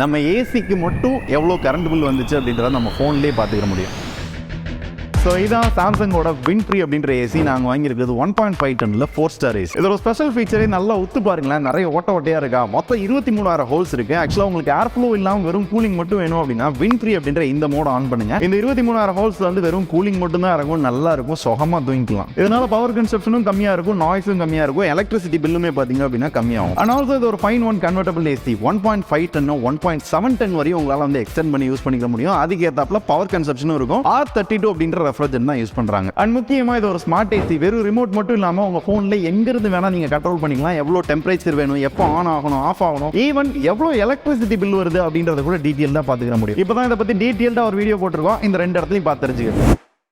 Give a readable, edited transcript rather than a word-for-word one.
நம்ம ஏசிக்கு மட்டும் எவ்வளோ கரண்ட் பில் வந்துச்சு அப்படின்றத நம்ம ஃபோன்லேயே பார்த்துக்க முடியும். ஸோ இதான் சாம்சங்கோட வின்ட்ரி அப்படின்ற ஏசி நாங்கள் வாங்கியிருக்கிறது 1.5 டன்னில் 4 ஸ்டார் ஏசி. இதோட ஸ்பெஷல் ஃபீச்சரே நல்லா ஒத்து பாருங்களேன், நிறைய ஓட்டையாக இருக்கா. மொத்தம் 23,000 ஹோல்ஸ் இருக்கு. ஆக்சுவலாக உங்களுக்கு ஏர் ஃப்ளோ இல்லாமல் வெறும் கூலிங் மட்டும் வேணும் அப்படின்னா வின்ட்ரி அப்படின்ற இந்த மோட ஆன் பண்ணுங்க. இந்த 23,000 ஹோல்ஸ் வந்து வெறும் கூலிங் மட்டும் தான் இருக்கும், நல்லா இருக்கும், சுகமாக தூங்கிக்கலாம். இதனால பவர் கன்சப்ஷனும் கம்மியாக இருக்கும், நாய்ஸும் கம்மியாக இருக்கும், எலக்ட்ரிசிட்டி பில்லுமே பார்த்தீங்க அப்படின்னா கம்மியாகும். அண்ட் ஆல்சோ இது ஒரு 5-in-1 convertible AC. 1.5 ton 1.7 ton வரையும் உங்களால் வந்து எக்ஸ்டெண்ட் பண்ணி யூஸ் பண்ணிக்க முடியும். அதுக்கு ஏற்றாப்புல பவர் கன்சப்ஷனும் இருக்கும். R32 அப்படின்ற ரெஃப்ரிஜரேட்டர் தான் யூஸ் பண்றாங்க. அண்ட் முக்கியமா இது ஒரு ஸ்மார்ட் ஏசி. வெறும் ரிமோட் மட்டும் இல்லாம உங்க போன்ல எங்க இருந்து வேணா நீங்க கண்ட்ரோல் பண்ணிக்கலாம். எவ்வளவு டெம்பரேச்சர் வேணும், எப்போ ஆன் ஆகணும், ஆஃப் ஆகணும், ஈவன் எவ்வளவு எலக்ட்ரிசிட்டி பில் வருது அப்படின்றத கூட டீடைலா பாத்துக்க முடியும். இப்பதான் இதை பத்தி டீடைலா ஒரு வீடியோ போட்டிருக்கோம், இந்த 2 இடத்துலயும் பார்த்து தெரிஞ்சுக்கணும்.